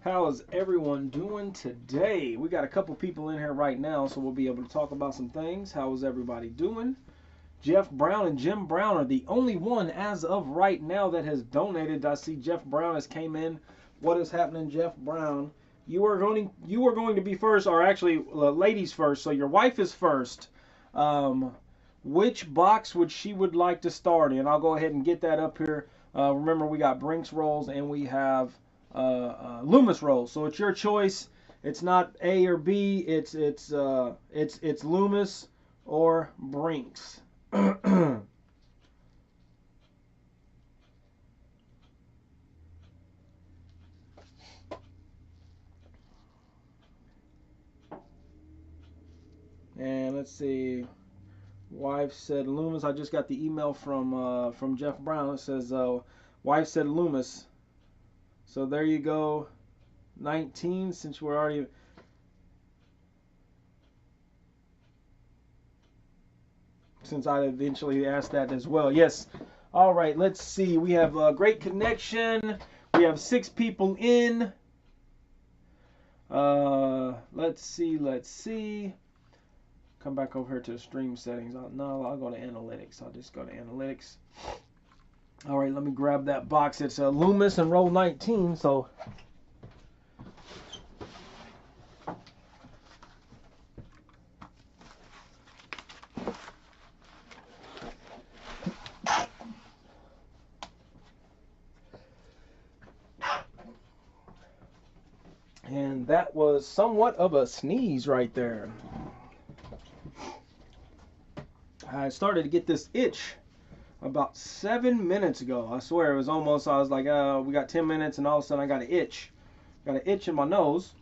How is everyone doing today? We got a couple people in here right now, so we'll be able to talk about some things. How is everybody doing? Jeff Brown and Jim Brown are the only one as of right now that has donated. I see Jeff Brown has came in. What is happening, Jeff Brown? You are going to be first, or actually, ladies first. So your wife is first. Which box would she would like to start in? I'll go ahead and get that up here. Remember, we got Brinks rolls and we have Loomis rolls. So it's your choice. It's not A or B. It's Loomis or Brinks. And let's see. Wife said Loomis. I just got the email from Jeff Brown. It says wife said Loomis. So there you go. 19, since we're already. Since I eventually asked that as well. Yes. All right. Let's see. We have a great connection. We have 6 people in. Let's see. Come back over here to the stream settings. I'll go to analytics. I'll just go to analytics. All right, let me grab that box. It's Loomis and roll 19. So and that was somewhat of a sneeze right there. I started to get this itch about 7 minutes ago. I swear it was almost, I was like, we got 10 minutes, and all of a sudden I got an itch. Got an itch in my nose.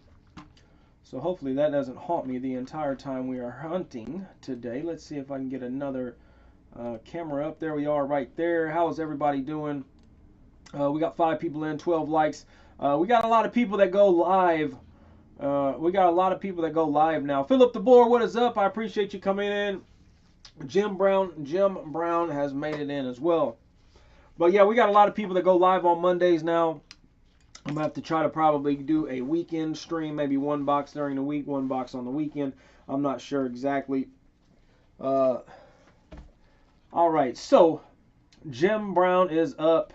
So hopefully that doesn't haunt me the entire time we are hunting today. Let's see if I can get another camera up. There we are right there. How is everybody doing? We got 5 people in, 12 likes. We got a lot of people that go live. We got a lot of people that go live now. Philip DeBoer, what is up? I appreciate you coming in. Jim Brown has made it in as well. But yeah, we got a lot of people that go live on Mondays now. I'm going to have to try to probably do a weekend stream, maybe 1 box during the week, 1 box on the weekend. I'm not sure exactly. All right, so Jim Brown is up.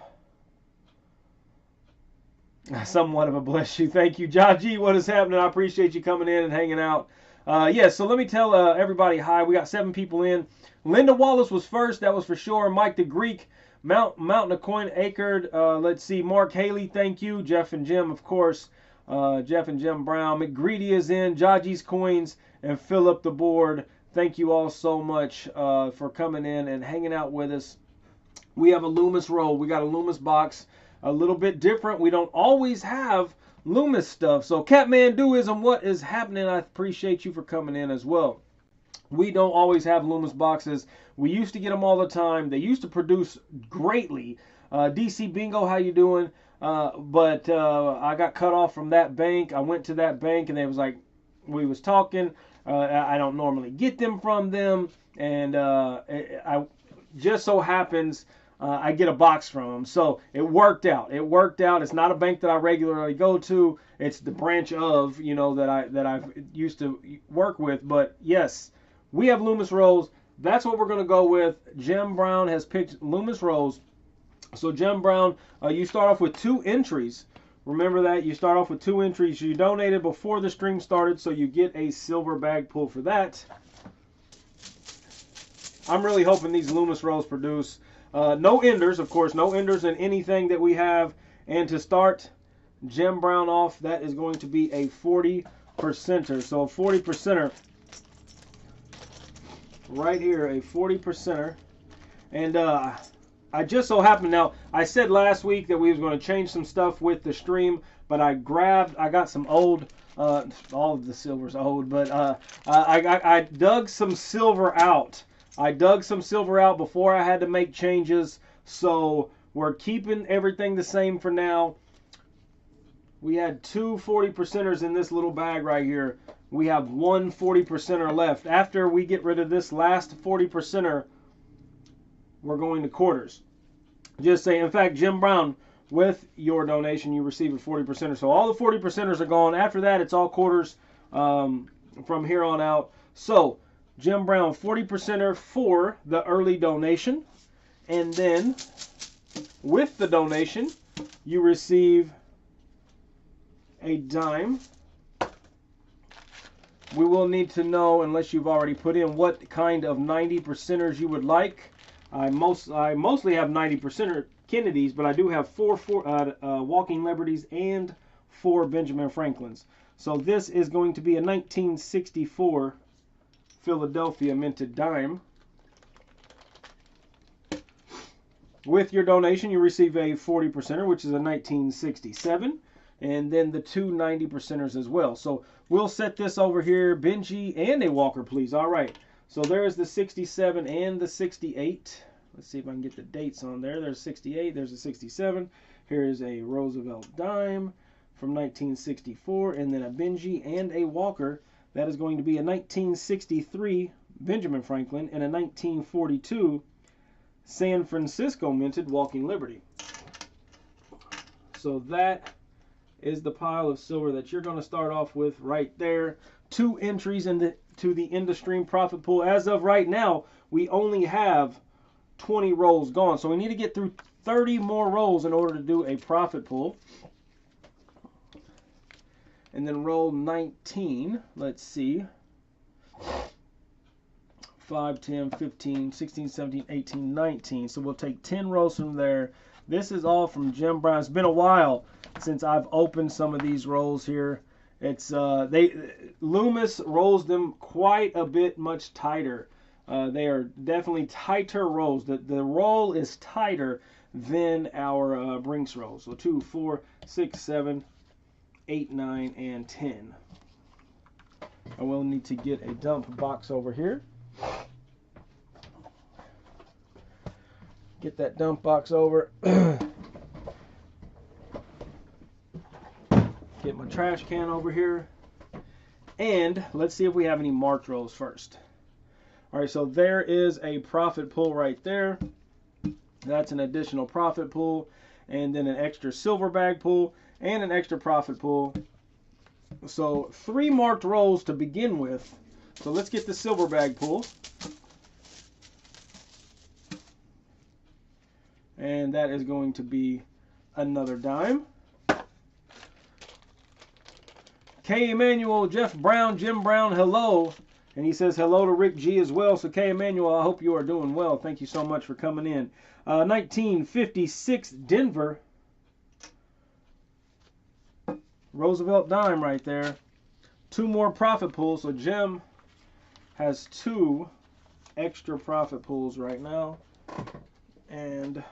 Somewhat of a bless you. Thank you, Jaji. What is happening? I appreciate you coming in and hanging out. So let me tell everybody hi. We got 7 people in. Linda Wallace was first, that was for sure. Mike the Greek, Mountain of Coin Acred. Let's see, Mark Haley, thank you. Jeff and Jim, of course. Jeff and Jim Brown. McGreedy is in. Jaji's Coins and Philip the Board. Thank you all so much for coming in and hanging out with us. We have a Loomis roll. We got a Loomis box. A little bit different. We don't always have Loomis stuff. So Catmanduism, what is happening? I appreciate you for coming in as well. We don't always have Loomis boxes. We used to get them all the time. They used to produce greatly. DC Bingo, how you doing? But I got cut off from that bank. I went to that bank and they was like, we was talking. I don't normally get them from them. And I just so happens I get a box from them. So it worked out. It worked out. It's not a bank that I regularly go to. It's the branch of, that I've used to work with. But yes, we have Loomis rolls. That's what we're going to go with. Jim Brown has picked Loomis rolls. So Jim Brown, you start off with 2 entries. Remember that. You start off with 2 entries. You donated before the stream started, so you get a silver bag pull for that. I'm really hoping these Loomis rolls produce. No enders, of course, no enders in anything that we have. And to start Jim Brown off, that is going to be a 40%er. So a 40%er right here, a 40%er. And I just so happened, now I said last week that we was going to change some stuff with the stream, but I got some old, all of the silver's old, but I dug some silver out. I dug some silver out before I had to make changes, so we're keeping everything the same for now. We had 2 40%ers in this little bag right here. We have 1 40%er left. After we get rid of this last 40%er, we're going to quarters. Just say, in fact, Jim Brown, With your donation, you receive a 40%er. So all the 40%ers are gone. After that, it's all quarters from here on out. So Jim Brown, 40%er for the early donation. And then with the donation, you receive a dime. We will need to know, unless you've already put in, what kind of 90%ers you would like. I mostly have 90%er Kennedys, but I do have four Walking Liberties and 4 Benjamin Franklins. So this is going to be a 1964 Philadelphia minted dime. With your donation, you receive a 40%er, which is a 1967, and then the 2 90%ers as well. So we'll set this over here, Benji and a Walker, please. All right. So there's the 67 and the 68. Let's see if I can get the dates on there. There's 68, there's a 67. Here's a Roosevelt dime from 1964, and then a Benji and a Walker. That is going to be a 1963 Benjamin Franklin and a 1942 San Francisco minted Walking Liberty. So that is the pile of silver that you're going to start off with right there. 2 entries into the InduStream profit pool. As of right now, we only have 20 rolls gone. So we need to get through 30 more rolls in order to do a profit pool. And then roll 19. Let's see. 5, 10, 15, 16, 17, 18, 19. So we'll take 10 rolls from there. This is all from Jim Brown. It's been a while since I've opened some of these rolls here. It's Loomis rolls them quite a bit much tighter. They are definitely tighter rolls. The roll is tighter than our Brinks roll. So 2, 4, 6, 7, 8, 9, and 10. I will need to get a dump box over here. Get that dump box over. Get my trash can over here. And let's see if we have any marked rolls first. All right, so there is a profit pool right there. That's an additional profit pool. And then an extra silver bag pool and an extra profit pool. So 3 marked rolls to begin with. So let's get the silver bag pool. And that is going to be another dime. K. Emmanuel, Jeff Brown, Jim Brown, hello. And he says hello to Rick G as well. So K. Emmanuel, I hope you are doing well. Thank you so much for coming in. 1956 Denver. Roosevelt dime right there. 2 more profit pools. So Jim has 2 extra profit pools right now. And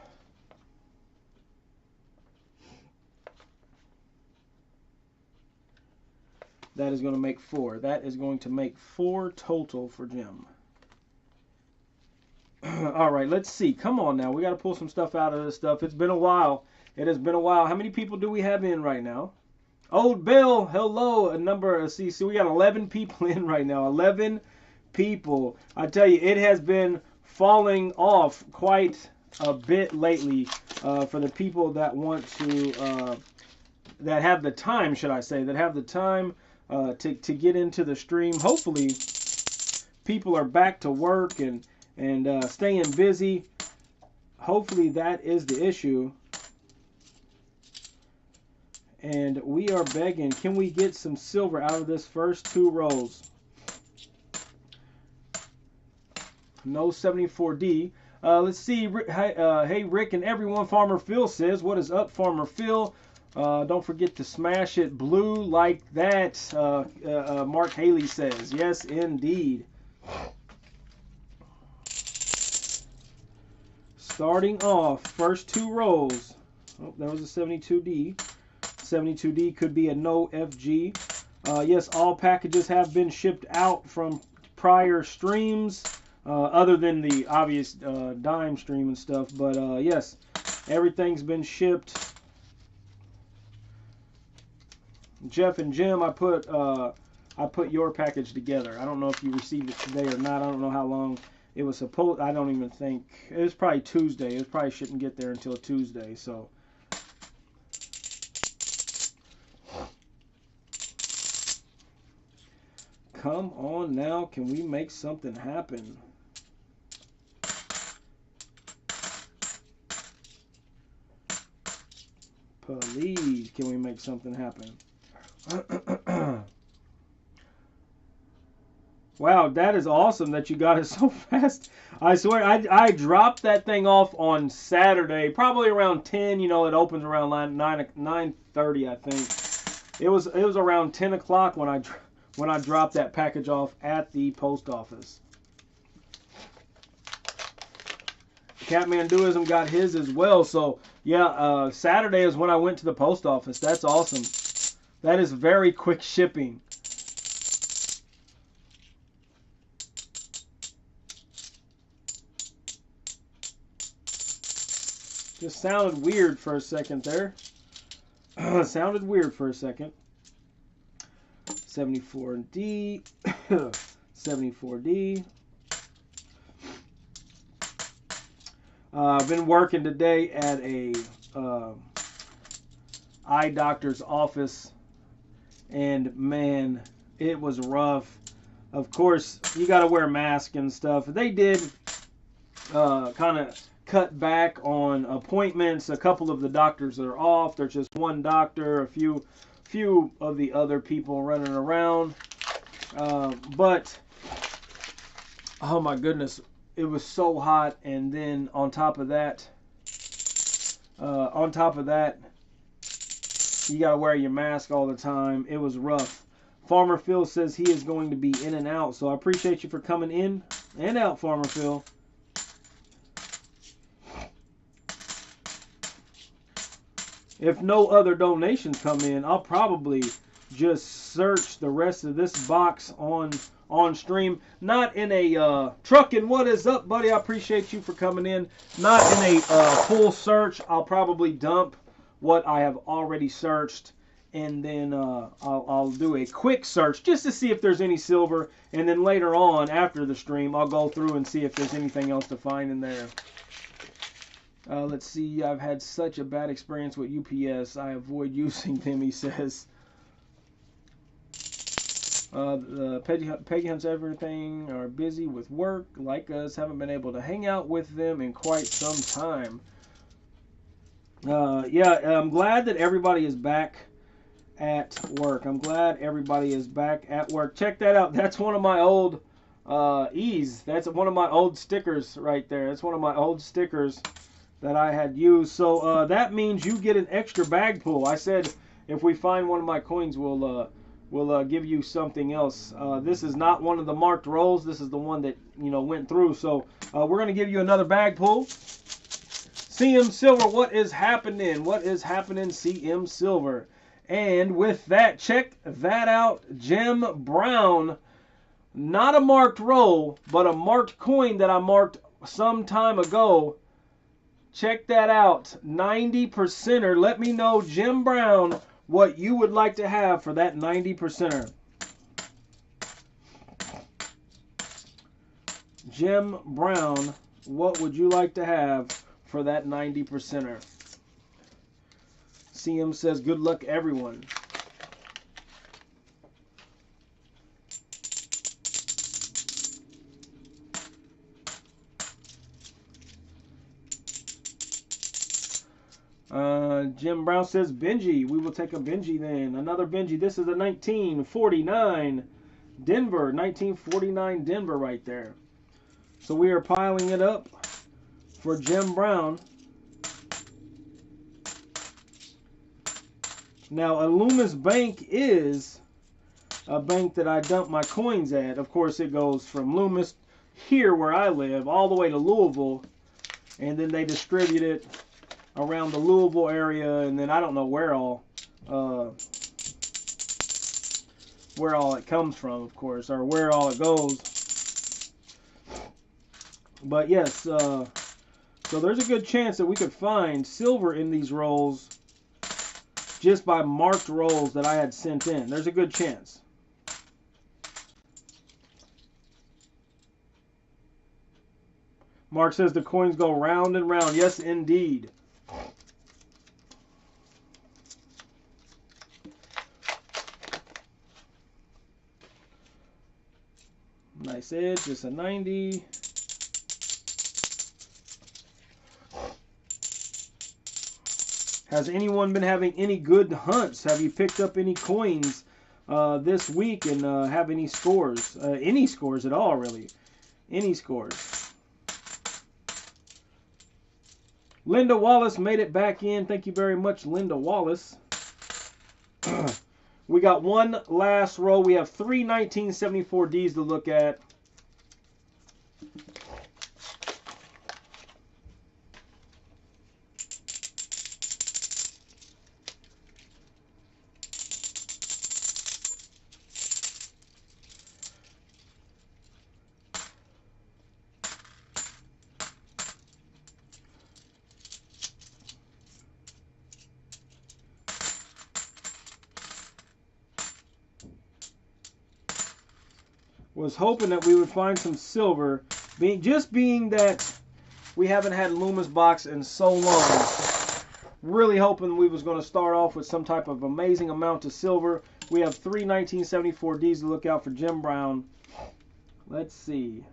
that is going to make 4. That is going to make 4 total for Jim. All right, let's see. Come on now. We got to pull some stuff out of this stuff. It's been a while. It has been a while. How many people do we have in right now? Old Bill, hello. A number, see, we got 11 people in right now. 11 people. I tell you, it has been falling off quite a bit lately for the people that want to, that have the time, should I say, that have the time to get into the stream. Hopefully, people are back to work and staying busy. Hopefully, that is the issue. And we are begging, can we get some silver out of this first 2 rolls? No 74D. Let's see. Hey, Rick and everyone. Farmer Phil says, what is up, Farmer Phil? Don't forget to smash it blue like that, Mark Haley says. Yes, indeed. Starting off, first 2 rolls. Oh, that was a 72D. 72D could be a no FG. Yes, all packages have been shipped out from prior streams, other than the obvious dime stream and stuff. But yes, everything's been shipped. Jeff and Jim, I put your package together. I don't know if you received it today or not. I don't know how long it was supposed. I don't even think it was probably Tuesday. It probably shouldn't get there until Tuesday. So Come on now. Can we make something happen? Please, can we make something happen? Wow, that is awesome that you got it so fast. I swear, I dropped that thing off on Saturday, probably around 10. You know, it opens around 9:30, I think. It was around 10 o'clock when I dropped that package off at the post office. Catmanduism got his as well. So yeah, Saturday is when I went to the post office. That's awesome. That is very quick shipping. Just sounded weird for a second there. Sounded weird for a second. 74D. 74D. I've been working today at a eye doctor's office, and man, it was rough. Of course, you got to wear a mask and stuff. They did kind of cut back on appointments. A couple of the doctors are off. There's just one doctor, a few of the other people running around. But oh my goodness, it was so hot. And then on top of that, you got to wear your mask all the time. It was rough. Farmer Phil says he is going to be in and out. So I appreciate you for coming in and out, Farmer Phil. If no other donations come in, I'll probably just search the rest of this box on stream. Not in a trucking. What is up, buddy? I appreciate you for coming in. Not in a full search. I'll probably dump what I have already searched, and then I'll do a quick search just to see if there's any silver, and then later on after the stream I'll go through and see if there's anything else to find in there. Let's see. I've had such a bad experience with UPS. I avoid using them, he says. The Peggy Hunts Everything are busy with work like us. Haven't been able to hang out with them in quite some time. Yeah, I'm glad that everybody is back at work. I'm glad everybody is back at work. Check that out. That's one of my old E's. That's one of my old stickers right there. That's one of my old stickers that I had used. So that means you get an extra bag pull. I said if we find one of my coins, we'll give you something else. This is not one of the marked rolls. This is the one that went through. So we're gonna give you another bag pull. CM Silver, what is happening? What is happening, CM Silver? And with that, check that out. Jim Brown, not a marked roll, but a marked coin that I marked some time ago. Check that out. 90%er. Let me know, Jim Brown, what you would like to have for that 90%er. Jim Brown, what would you like to have for that 90%er? CM says, good luck, everyone. Jim Brown says Benji. We will take a Benji then. Another Benji. This is a 1949 Denver. 1949 Denver right there. So we are piling it up for Jim Brown. Now, Loomis Bank is a bank that I dump my coins at. Of course, it goes from Loomis here where I live all the way to Louisville, and then they distribute it around the Louisville area, and then I don't know where all it comes from, of course, or where all it goes. But yes, so there's a good chance that we could find silver in these rolls just by marked rolls that I had sent in. There's a good chance. Mark says the coins go round and round. Yes, indeed. Nice edge, just a 90. Has anyone been having any good hunts? Have you picked up any coins this week and have any scores? Any scores at all, really? Any scores? Linda Wallace made it back in. Thank you very much, Linda Wallace. We got one last row. We have three 1974Ds to look at. Was hoping that we would find some silver, being that we haven't had Loomis box in so long. Really hoping we was going to start off with some type of amazing amount of silver. We have three 1974Ds to look out for Jim Brown. Let's see.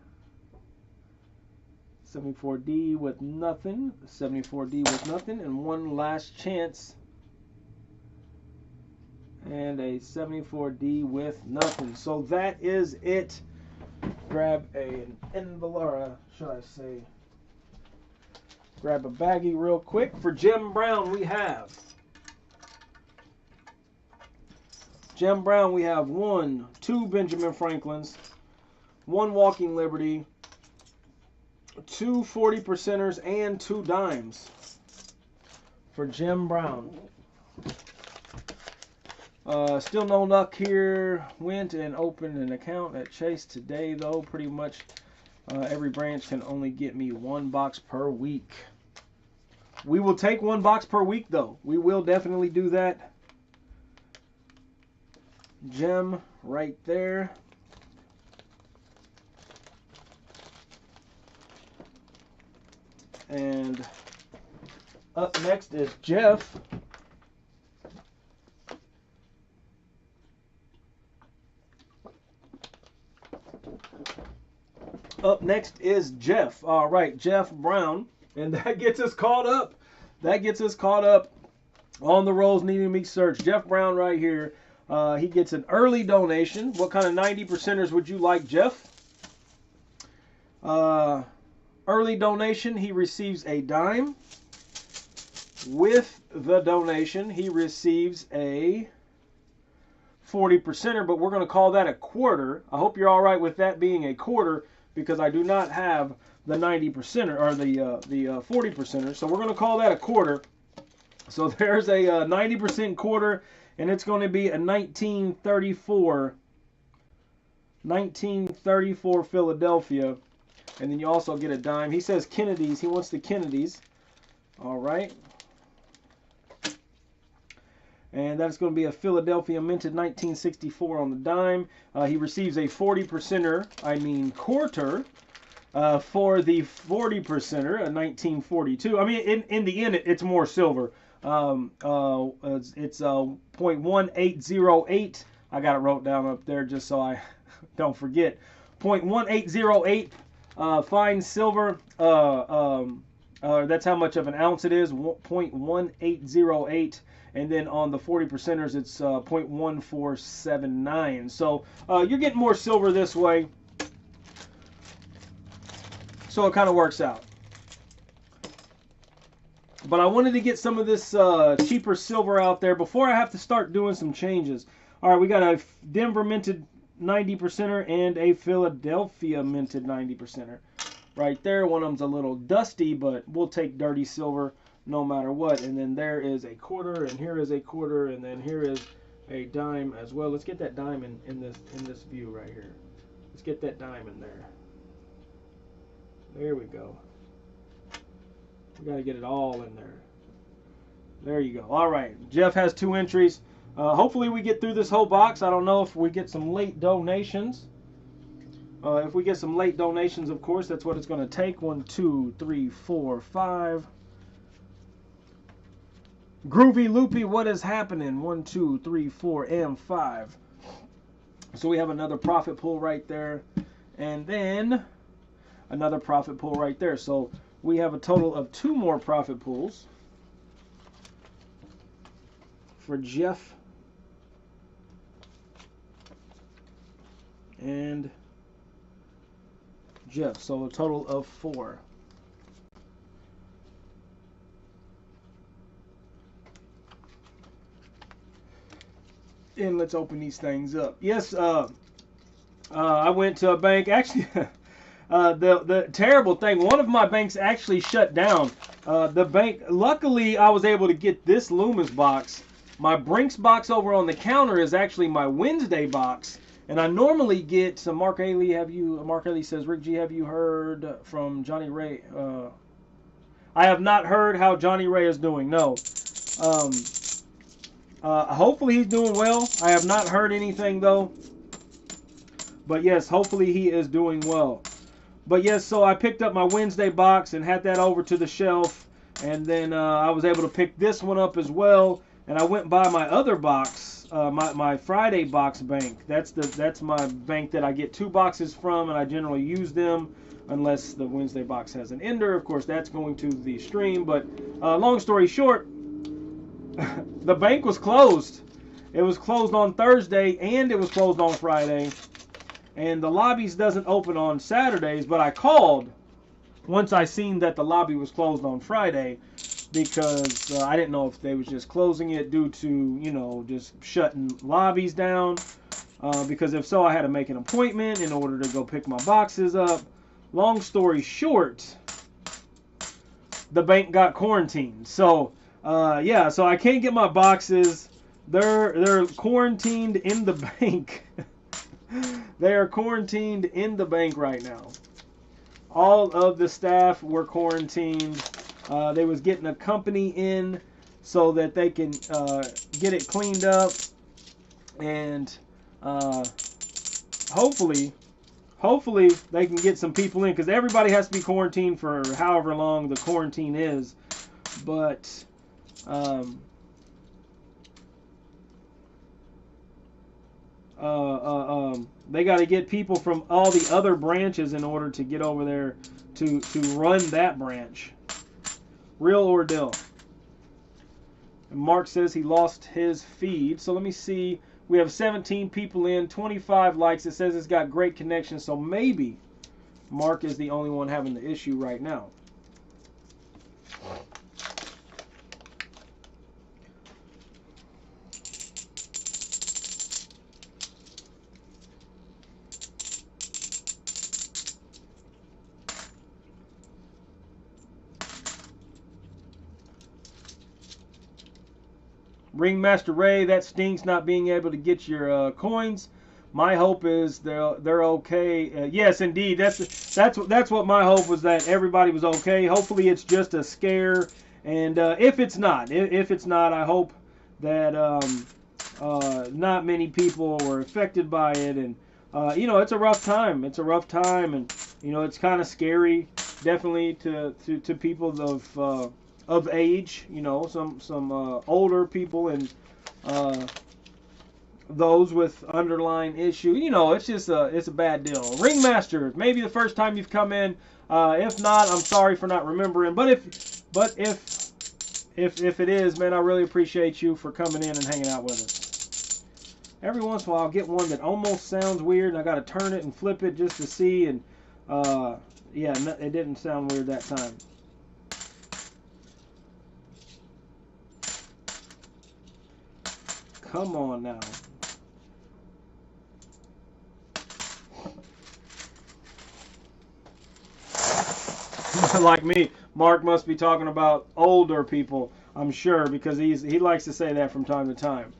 74D with nothing, 74D with nothing, and one last chance. And a 74D with nothing. So that is it. Grab an envelope, or should I say, grab a baggie real quick. For Jim Brown, we have Jim Brown. We have 1, 2 Benjamin Franklins, 1 Walking Liberty, 2 40%ers, and 2 dimes for Jim Brown. Still no luck here. Went and opened an account at Chase today, though. Pretty much every branch can only get me 1 box per week. We will take 1 box per week, though. We will definitely do that. Gem right there. And up next is Jeff. Up next is Jeff. All right, Jeff Brown. And that gets us caught up. That gets us caught up on the rolls needing to be searched. Jeff Brown right here. He gets an early donation. What kind of 90%ers would you like, Jeff? Early donation, he receives a dime. With the donation, he receives a 40%er, but we're going to call that a quarter. I hope you're all right with that being a quarter, because I do not have the 90%er or the 40%er. So we're going to call that a quarter. So there's a 90% quarter, and it's going to be a 1934 Philadelphia. And then you also get a dime. He says Kennedy's. He wants the Kennedy's. All right. And that's going to be a Philadelphia minted 1964 on the dime. He receives a 40%er, quarter, for the 40%er, a 1942. I mean, in the end, it's more silver. It's 0.1808. I got it wrote down up there just so I don't forget. 0.1808 fine silver. That's how much of an ounce it is. 0.1808. And then on the 40%ers, it's 0.1479. So you're getting more silver this way. So it kind of works out. But I wanted to get some of this cheaper silver out there before I have to start doing some changes. All right, we got a Denver minted 90%er and a Philadelphia minted 90%er. Right there, one of them's a little dusty, but we'll take dirty silver no matter what. And then there is a quarter, and here is a quarter, and then here is a dime as well. Let's get that dime in this view right here. Let's get that dime in there. There we go. We got to get it all in there. There you go. All right, Jeff has 2 entries. Hopefully we get through this whole box. I don't know if we get some late donations. If we get some late donations, of course, that's what it's going to take. 1, 2, 3, 4, 5. Groovy Loopy, what is happening? 1, 2, 3, 4, and 5. So we have another profit pool right there. And then another profit pool right there. So we have a total of 2 more profit pools for Jeff and Jeff. So a total of 4. And let's open these things up. Yes, I went to a bank. Actually, the terrible thing, one of my banks actually shut down. The bank, luckily, I was able to get this Loomis box. My Brinks box over on the counter is actually my Wednesday box. And I normally get some Mark Haley. Mark Haley says, Rick G, have you heard from Johnny Ray? I have not heard how Johnny Ray is doing. No. Hopefully he's doing well. I have not heard anything though. But yes, hopefully he is doing well. But yes, so I picked up my Wednesday box and had that over to the shelf. And then I was able to pick this one up as well. And I went by my other box, my Friday box bank. That's my bank that I get 2 boxes from, and I generally use them unless the Wednesday box has an ender. Of course, that's going to the stream. But long story short, the bank was closed. It was closed on Thursday and it was closed on Friday. And the lobbies doesn't open on Saturdays, but I called once I seen that the lobby was closed on Friday because I didn't know if they was just closing it due to, you know, just shutting lobbies down. Because if so, I had to make an appointment in order to go pick my boxes up. Long story short, the bank got quarantined. So yeah, so I can't get my boxes. They're quarantined in the bank. They are quarantined in the bank right now. All of the staff were quarantined. They was getting a company in so that they can get it cleaned up, and hopefully they can get some people in, because everybody has to be quarantined for however long the quarantine is. But they got to get people from all the other branches in order to get over there to run that branch. Real ordeal. And Mark says he lost his feed. So let me see. We have 17 people in, 25 likes. It says it's got great connection. So maybe Mark is the only one having the issue right now. Ringmaster Ray, that stinks not being able to get your coins. My hope is they're okay. Yes, indeed. That's what my hope was, that everybody was okay. Hopefully it's just a scare, and if it's not, I hope that not many people were affected by it. And you know, it's a rough time. It's a rough time, and you know, it's kind of scary, definitely to people of age, you know, some older people and those with underlying issue. You know, it's just it's a bad deal. Ringmaster, maybe the first time you've come in. If not, I'm sorry for not remembering. But if it is, man, I really appreciate you for coming in and hanging out with us. Every once in a while, I'll get one that almost sounds weird, and I got to turn it and flip it just to see. And yeah, it didn't sound weird that time. Come on now. Like me, Mark must be talking about older people, I'm sure, because he likes to say that from time to time.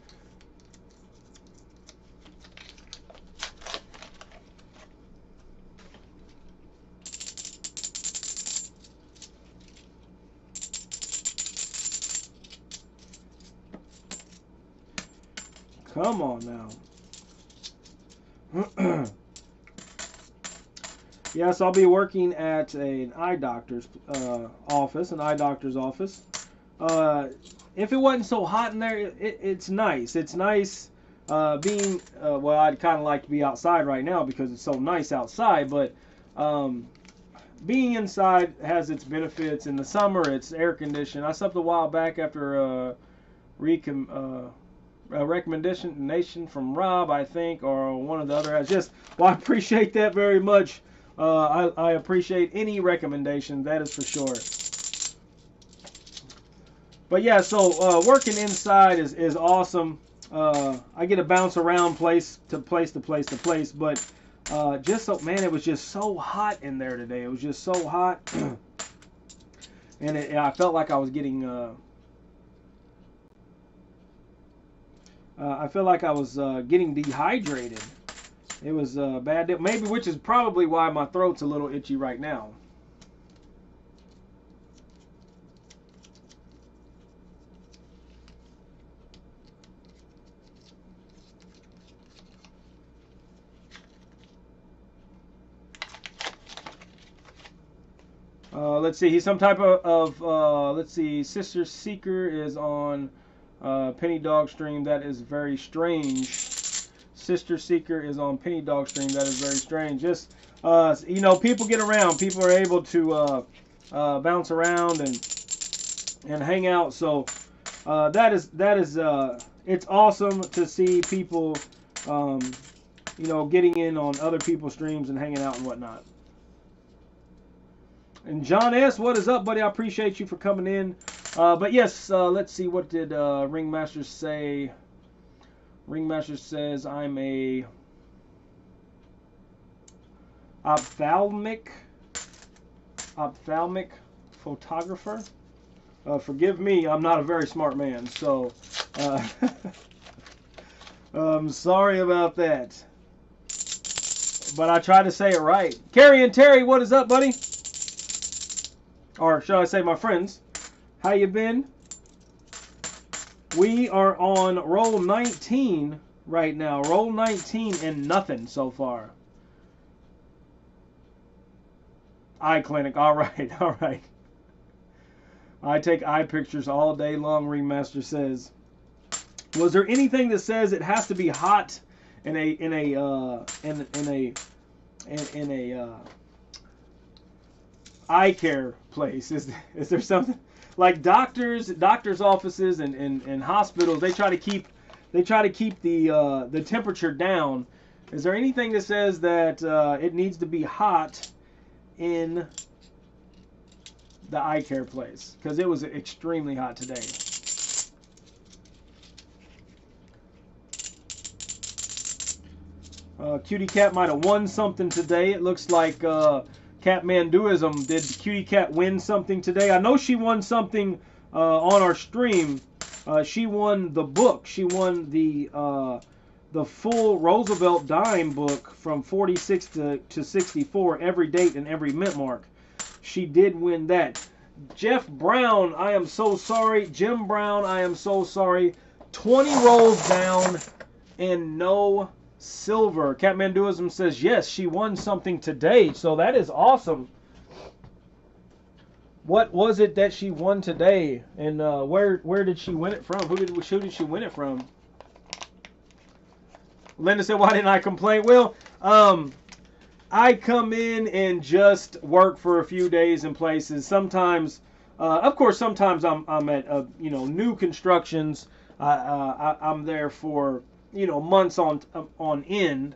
Come on now. Yes, I'll be working at an eye doctor's office. If it wasn't so hot in there, it's nice. It's nice well, I'd kind of like to be outside right now because it's so nice outside, but being inside has its benefits. In the summer, it's air conditioned. I slept a while back after a recommendation from Rob, I think, or one of the other. I appreciate that very much. I appreciate any recommendation, that is for sure. But yeah, so working inside is awesome. I get to bounce around place to place to place to place, but man, it was just so hot in there today. It was just so hot, and I felt like I was getting getting dehydrated. It was bad, maybe, which is probably why my throat's a little itchy right now. Let's see. He's some type of let's see. Sister Seeker is on Penny Dog Stream. That is very strange. Sister Seeker is on Penny Dog Stream. That is very strange. Just you know, people get around. People are able to bounce around and hang out. So that is it's awesome to see people you know, getting in on other people's streams and hanging out and whatnot. And John S., what is up, buddy? I appreciate you for coming in. But yes, let's see. What did Ringmaster say? Ringmaster says, I'm a ophthalmic photographer. Forgive me, I'm not a very smart man, so I'm sorry about that. But I tried to say it right. Carrie and Terry, what is up, buddy? Or shall I say my friends, how you been? We are on roll 19 right now. Roll 19 and nothing so far. Eye clinic, all right, all right. I take eye pictures all day long, Ringmaster says. Was there anything that says it has to be hot in a eye care place? Is there something like doctors offices and hospitals? They try to keep the temperature down. Is there anything that says that it needs to be hot in the eye care place? Because it was extremely hot today. Cutie Cat might have won something today. It looks like Catmanduism. Did Cutie Cat win something today? I know she won something on our stream. She won the book. She won the full Roosevelt dime book from 46 to 64, every date and every mint mark. She did win that. Jeff Brown, I am so sorry. Jim Brown, I am so sorry. 20 rolls down and no silver. Catmanduism says yes, she won something today, so that is awesome. What was it that she won today, and where did she win it from? Who did she win it from? Linda said, "Why didn't I complain?" Well, I come in and just work for a few days in places. Sometimes, of course, sometimes I'm at you know, new constructions. I'm there for, you know, months on end.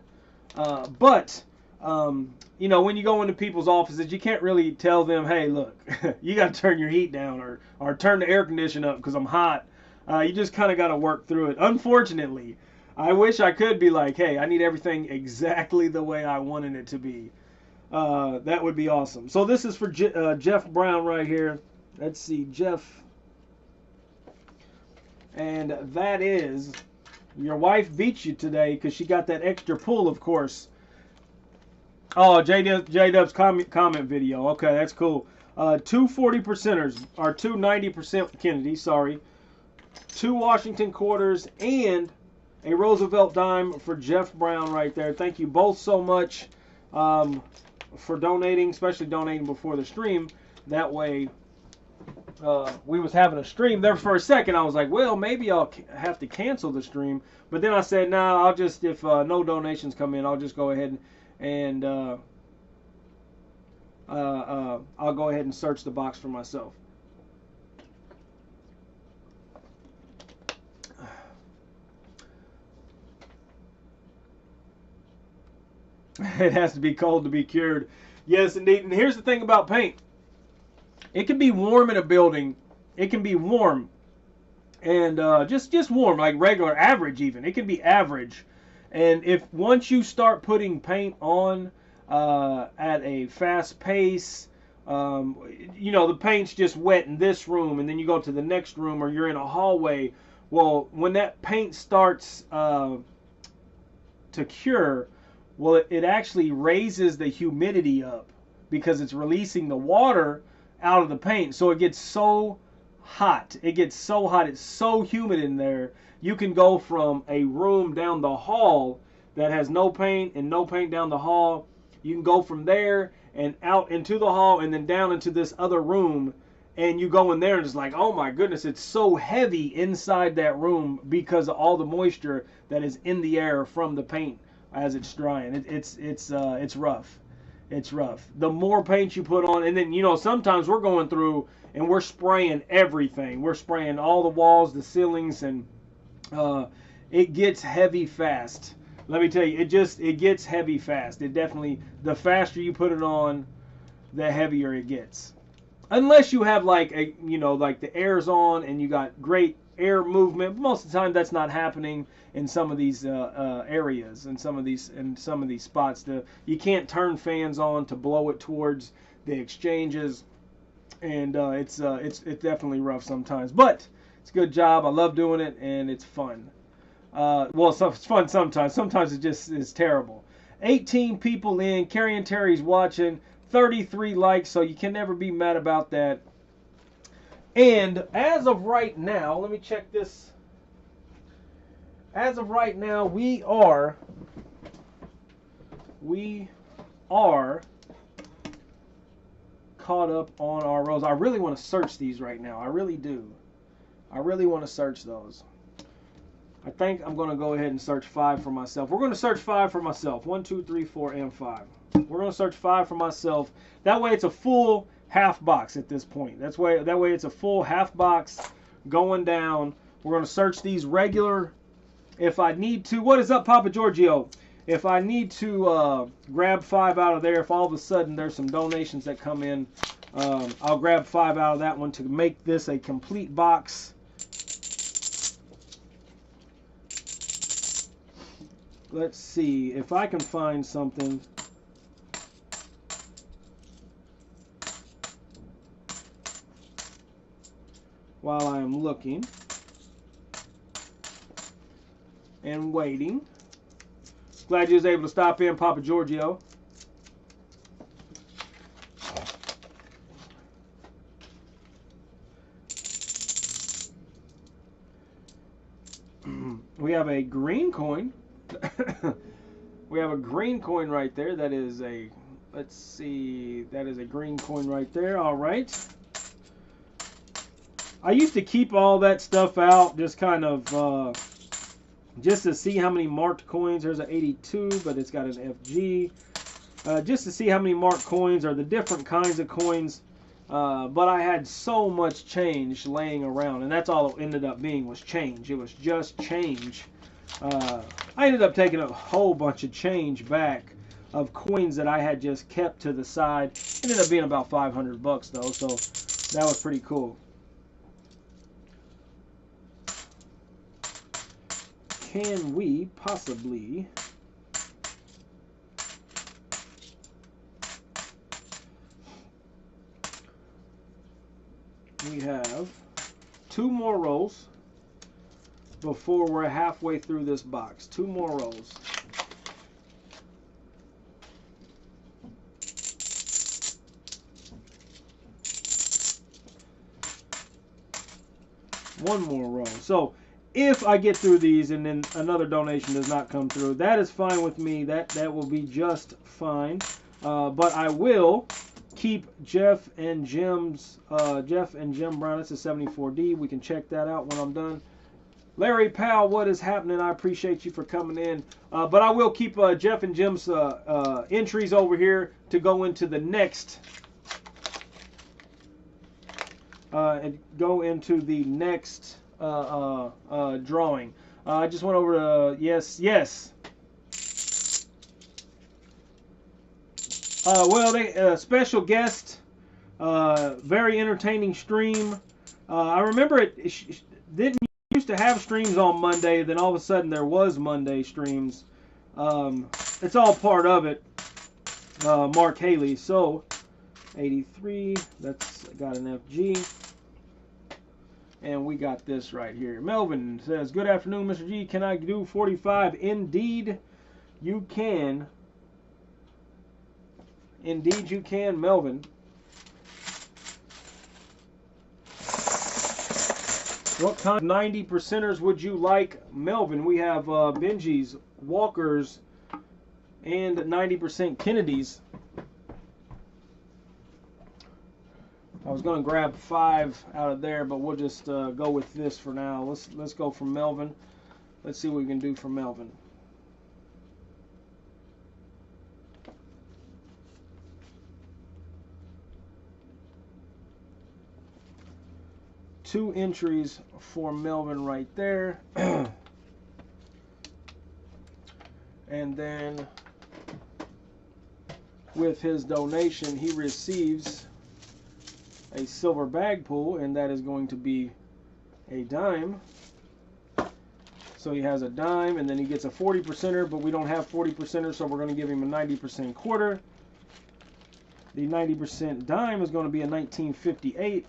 But you know, when you go into people's offices, you can't really tell them, hey, look, you got to turn your heat down or turn the air conditioner up because I'm hot. You just kind of got to work through it. Unfortunately, I wish I could be like, hey, I need everything exactly the way I wanted it to be. That would be awesome. So this is for Jeff Brown right here. Let's see, Jeff. And that is, your wife beat you today because she got that extra pull, of course. Oh, J-Dub's comment video. Okay, that's cool. 2 40%ers, or 2 90% Kennedy, sorry. 2 Washington quarters and a Roosevelt dime for Jeff Brown right there. Thank you both so much for donating, especially donating before the stream. That way we was having a stream there for a second. I was like, well, maybe I'll have to cancel the stream. But then I said, nah, I'll just, if no donations come in, I'll just go ahead and I'll go ahead and search the box for myself. It has to be cold to be cured. Yes, indeed. And here's the thing about paint. It can be warm in a building. It can be warm. And just warm, like regular, average even. It can be average. And if once you start putting paint on at a fast pace, you know, the paint's just wet in this room, and then you go to the next room, or you're in a hallway. Well, when that paint starts to cure, well, it actually raises the humidity up because it's releasing the water out of the paint. So it gets so hot. It gets so hot. It's so humid in there. You can go from a room down the hall that has no paint and no paint down the hall. You can go from there and out into the hall and then down into this other room. And you go in there and it's like, oh my goodness, it's so heavy inside that room because of all the moisture that is in the air from the paint as it's drying. It's rough. It's rough. The more paint you put on, and then, you know, sometimes we're going through and we're spraying everything. We're spraying all the walls, the ceilings, and it gets heavy fast. Let me tell you, it gets heavy fast. It definitely, the faster you put it on, the heavier it gets. Unless you have like a, you know, like the air's on and you got great air movement. Most of the time that's not happening in some of these areas, in some of these spots. You can't turn fans on to blow it towards the exchanges, and it's definitely rough sometimes. But it's a good job. I love doing it, and it's fun. Well, it's fun sometimes. Sometimes it just is terrible. 18 people in. Carrie and Terry's watching. 33 likes, so you can never be mad about that. And as of right now, let me check this. As of right now, we are caught up on our rolls. I really want to search these right now. I really do. I really want to search those. I think I'm going to go ahead and search 5 for myself. We're going to search 5 for myself. 1, 2, 3, 4, and 5. We're going to search 5 for myself. That way it's a full half box at this point. That way it's a full half box going down. We're going to search these regular. If I need to, what is up, Papa Giorgio? If I need to grab 5 out of there, if all of a sudden there's some donations that come in, I'll grab 5 out of that one to make this a complete box. Let's see if I can find something. While I am looking and waiting. Glad you was able to stop in, Papa Giorgio. We have a green coin. We have a green coin right there. That is a, let's see, that is a green coin right there. All right. I used to keep all that stuff out, just kind of, just to see how many marked coins. There's an 82, but it's got an FG. Just to see how many marked coins or the different kinds of coins. But I had so much change laying around, and that's all it ended up being, was change. It was just change. I ended up taking a whole bunch of change back of coins that I had just kept to the side. It ended up being about 500 bucks though, so that was pretty cool. Can we possibly we have 2 more rolls before we're halfway through this box. 2 more rolls. One more roll. So if I get through these and then another donation does not come through, that is fine with me. That will be just fine. But I will keep Jeff and Jim Brown. That's a 74D. We can check that out when I'm done. Larry Powell, what is happening? I appreciate you for coming in. But I will keep Jeff and Jim's entries over here to go into the next. Drawing. I just went over to yes. Well, they special guest, very entertaining stream. I remember it didn't used to have streams on Monday. Then all of a sudden there was Monday streams. It's all part of it. Mark Haley. So 83. That's got an FG. And we got this right here. Melvin says, good afternoon, Mr. G. Can I do 45? Indeed, you can. Indeed, you can, Melvin. What kind of 90 percenters would you like, Melvin? We have Benjis, Walkers, and 90% Kennedys. I was going to grab 5 out of there, but we'll just go with this for now. Let's go for Melvin. Let's see what we can do for Melvin. Two entries for Melvin right there. And then with his donation, he receives a silver bag pull, and that is going to be a dime. So he has a dime, and then he gets a 40%er, but we don't have 40%ers, so we're going to give him a 90% quarter. The 90% dime is going to be a 1958.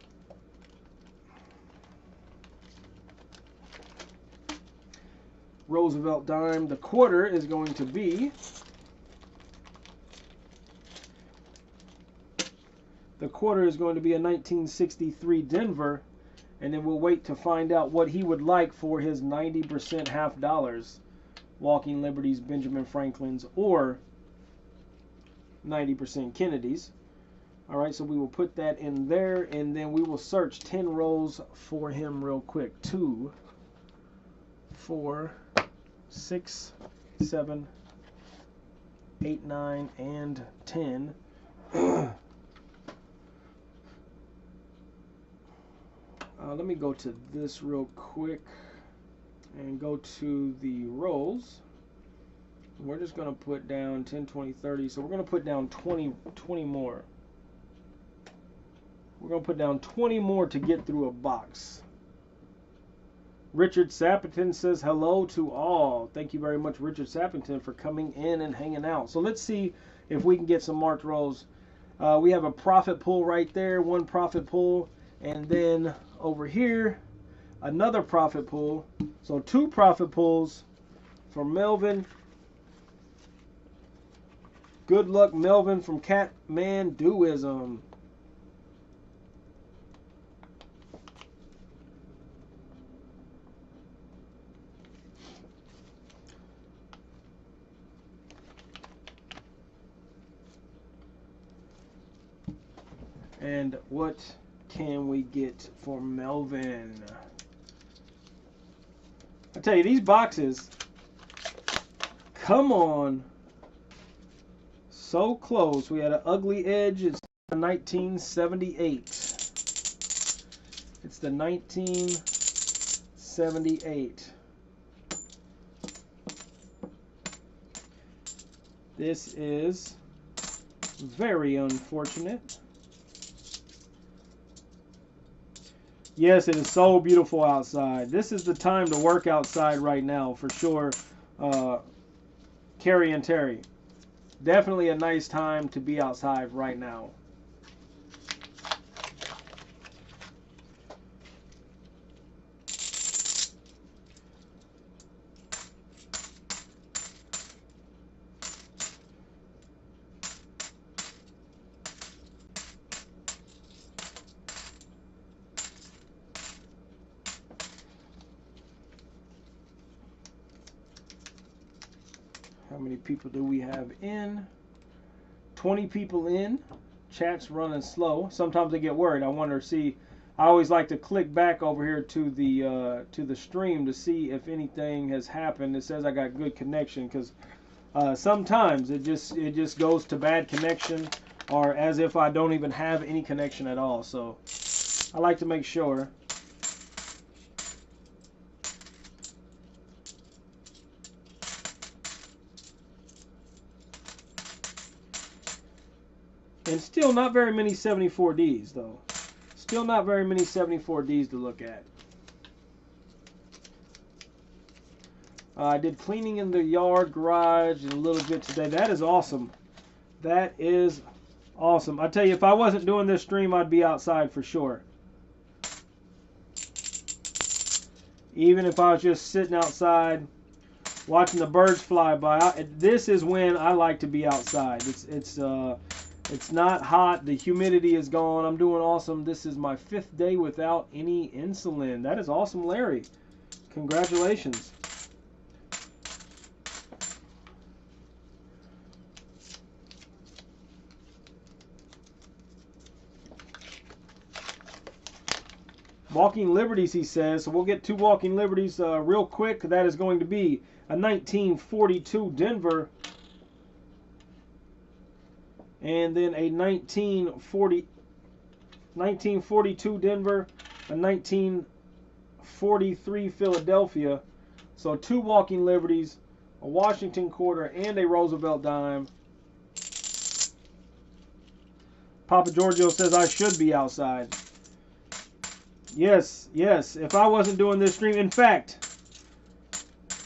Roosevelt dime. The quarter is going to be a 1963 Denver, and then we'll wait to find out what he would like for his 90% half dollars. Walking Liberties, Benjamin Franklin's, or 90% Kennedy's. All right, so we will put that in there, and then we will search 10 rolls for him real quick. 2, 4, 6, 7, 8, 9, and 10. Let me go to this real quick and go to the rolls. We're just going to put down 10, 20, 30. So we're going to put down 20 more. We're going to put down 20 more to get through a box. Richard Sappington says hello to all. Thank you very much, Richard Sappington, for coming in and hanging out. So let's see if we can get some marked rolls. We have a profit pull right there, one profit pull, and then over here another profit pull. So 2 profit pulls for Melvin. Good luck, Melvin, from Catman Doism. And what can we get for Melvin? I tell you, these boxes, come on, so close. We had an ugly edge. It's 1978. It's the 1978. This is very unfortunate. Yes, it is so beautiful outside. This is the time to work outside right now, for sure. Carrie and Terry. Definitely a nice time to be outside right now. How many people do we have in? 20 people in. Chat's running slow. Sometimes I get worried. I wonder, see, I always like to click back over here to the stream to see if anything has happened. It says I got good connection, because sometimes it just goes to bad connection, or as if I don't even have any connection at all. So I like to make sure. And still not very many 74Ds though. Still not very many 74Ds to look at. I did cleaning in the yard, garage, and a little bit today. That is awesome. That is awesome. I tell you, if I wasn't doing this stream, I'd be outside for sure. Even if I was just sitting outside, watching the birds fly by. This is when I like to be outside. It's not hot. The humidity is gone. I'm doing awesome. This is my 5th day without any insulin. That is awesome, Larry. Congratulations. Walking Liberties, he says. So we'll get 2 Walking Liberties real quick. That is going to be a 1942 Denver. And then a 1942 Denver, a 1943 Philadelphia. So 2 Walking Liberties, a Washington quarter, and a Roosevelt dime. Papa Giorgio says I should be outside. Yes, yes. If I wasn't doing this stream, in fact,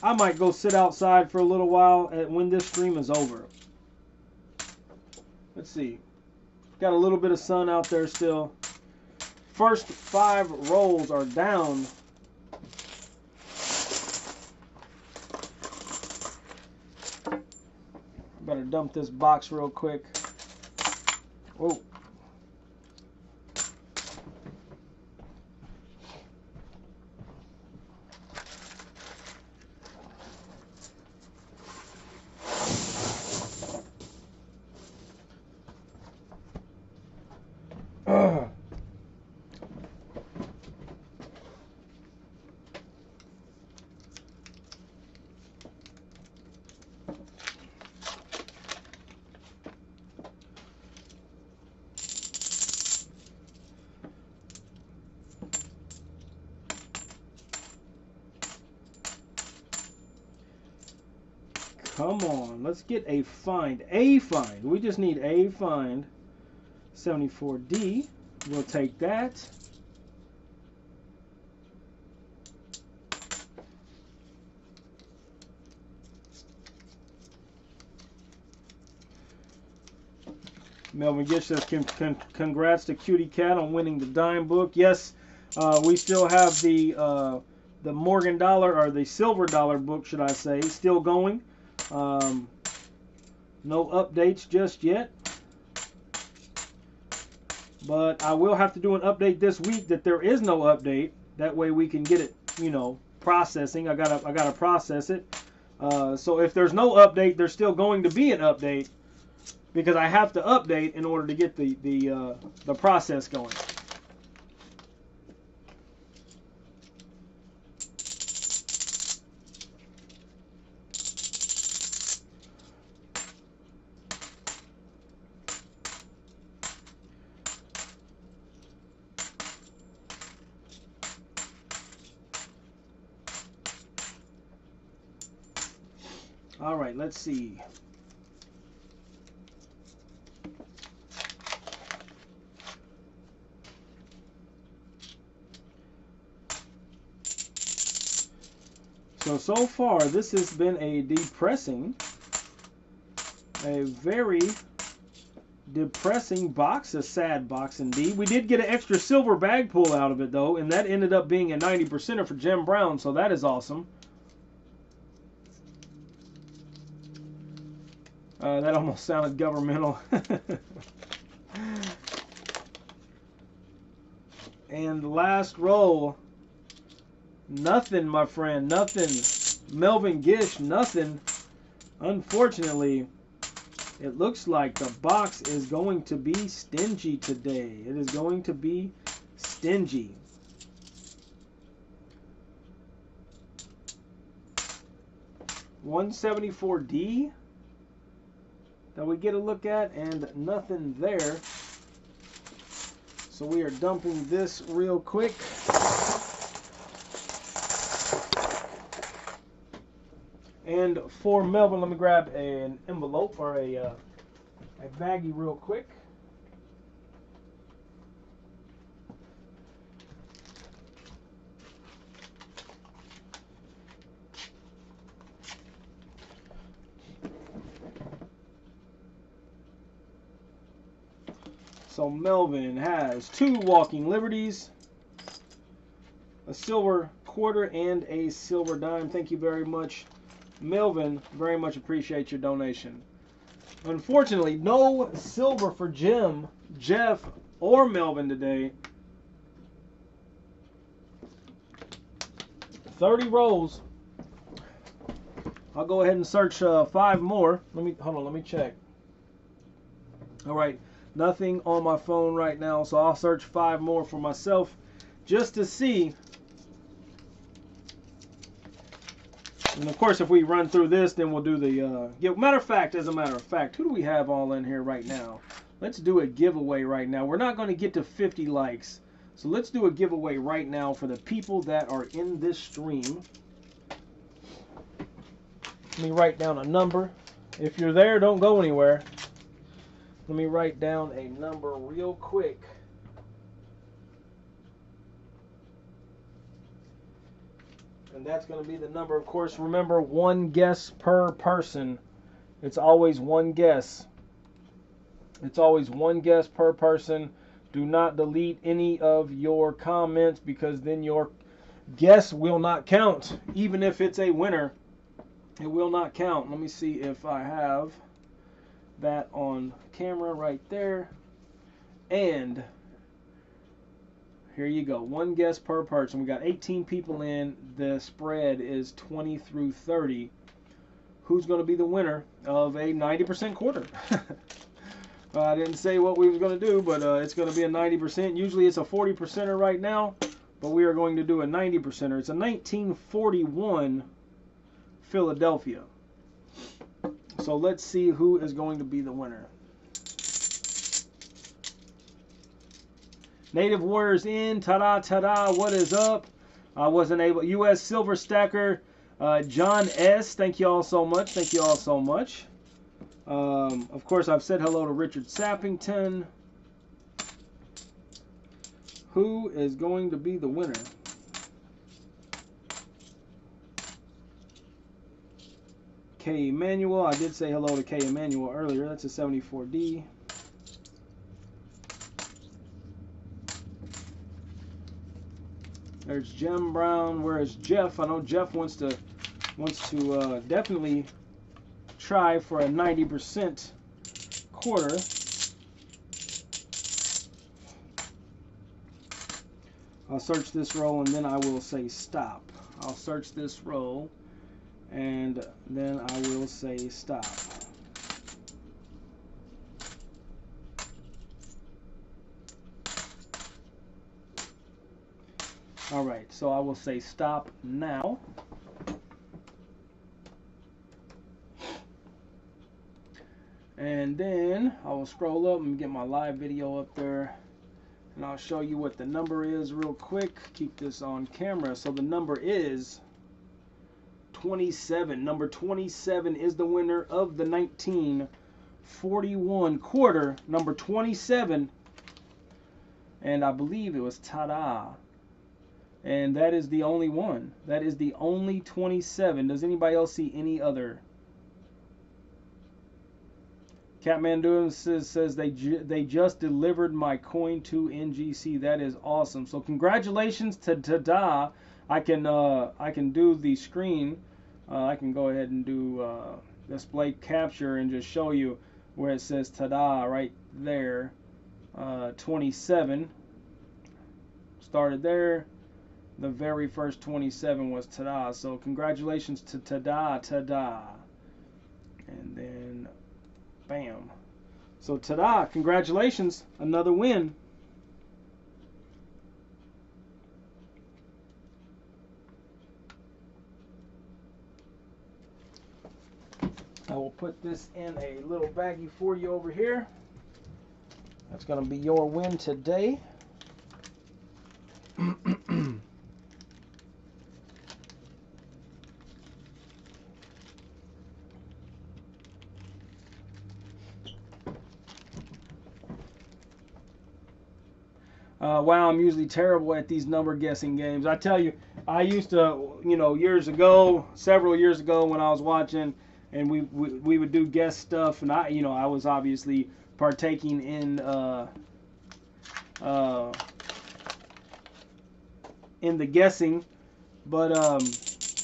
I might go sit outside for a little while when this stream is over. Let's see. Got a little bit of sun out there still. First 5 rolls are down. Better dump this box real quick. Whoa. Come on, let's get a find. A find. We just need a find. 74D. We'll take that. Melvin Gish says, congrats to Cutie Cat on winning the dime book. Yes, we still have the Morgan Dollar, or the Silver Dollar book, should I say, still going. No updates just yet. But I will have to do an update this week that there is no update. That way we can get it, you know, processing. I gotta process it. So if there's no update, there's still going to be an update, because I have to update in order to get the process going. All right, let's see. So far, this has been a very depressing box, a sad box indeed. We did get an extra silver bag pull out of it, though, and that ended up being a 90%er for Jim Brown, so that is awesome. That almost sounded governmental. And the last roll, nothing, my friend, nothing. Melvin Gish, nothing. Unfortunately, It looks like the box is going to be stingy today. It is going to be stingy. $174D that we get a look at, and nothing there. So we are dumping this real quick. And for Melvin, let me grab an envelope or a baggie real quick. So Melvin has 2 Walking Liberties, a silver quarter, and a silver dime. Thank you very much, Melvin. Very much appreciate your donation. Unfortunately, no silver for Jim, Jeff, or Melvin today. 30 rolls. I'll go ahead and search 5 more. Hold on, let me check. All right, nothing on my phone right now, so I'll search 5 more for myself just to see. And of course, if we run through this, then we'll do the as a matter of fact, who do we have all in here right now? Let's do a giveaway right now. We're not going to get to 50 likes, so let's do a giveaway right now for the people that are in this stream. Let me write down a number. If you're there, don't go anywhere. Let me write down a number real quick. And that's going to be the number, of course. Remember, 1 guess per person. It's always 1 guess. It's always 1 guess per person. Do not delete any of your comments, because then your guess will not count. Even if it's a winner, it will not count. Let me see if I have that on camera right there. And here you go. 1 guess per person. We got 18 people in. The spread is 20 through 30. Who's going to be the winner of a 90% quarter? I didn't say what we was going to do, but it's going to be a 90%. Usually it's a 40%er right now, but we are going to do a 90%er. It's a 1941 Philadelphia. So let's see who is going to be the winner. Native Warriors in. Ta-da, ta-da. What is up? I wasn't able. U.S. Silver Stacker. John S. Thank you all so much. Thank you all so much. Of course, I've said hello to Richard Sappington. Who is going to be the winner? K. Emmanuel. I did say hello to K. Emmanuel earlier. That's a 74D. There's Jim Brown. Where is Jeff? I know Jeff wants to definitely try for a 90% quarter. I'll search this roll and then I will say stop. I'll search this roll and then I will say stop. All right, so I will say stop now. And then I will scroll up and get my live video up there. And I'll show you what the number is real quick. Keep this on camera. So the number is 27. Number 27 is the winner of the 1941 quarter. Number 27. And I believe it was ta-da. And that is the only one. That is the only 27. Does anybody else see any other? Catmandu says they just delivered my coin to NGC. That is awesome. So congratulations to Tada. I can do the screen. I can go ahead and do display capture and just show you where it says Tada right there. 27 started there. The very first 27 was Tada. So congratulations to Tada. And then Bam. So, ta-da. Congratulations. Another win. I will put this in a little baggie for you over here. That's going to be your win today. Wow, I'm usually terrible at these number guessing games. I tell you, I used to, years ago, several years ago when I was watching, and we would do guess stuff, and I was obviously partaking in the guessing, but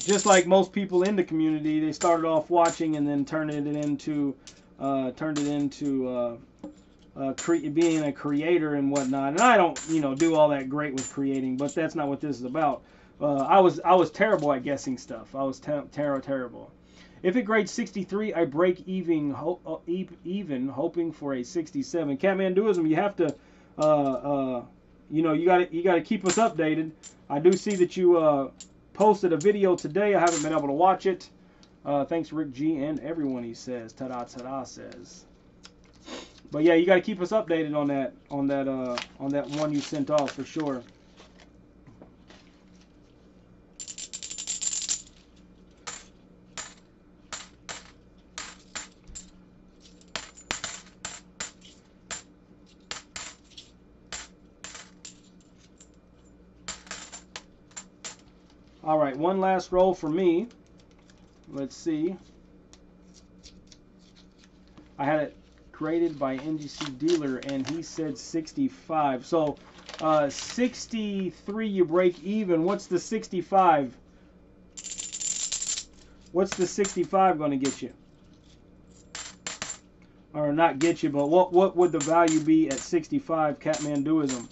just like most people in the community, they started off watching and then turned it into being a creator and whatnot. And I don't do all that great with creating, but that's not what this is about. I was terrible at guessing stuff. I was terrible. If it grades 63, I break even hoping for a 67. Catmanduism, you have to you got to keep us updated. I do see that you posted a video today. I haven't been able to watch it. Thanks Rick G and everyone, he says. Ta-da ta-da says. But yeah, you got to keep us updated on that one you sent off for sure. All right, one last roll for me. Let's see. I had it graded by NGC Dealer, and he said 65. So 63 you break even. What's the 65? What's the 65 going to get you? Or not get you, but what would the value be at 65, Catmanduism?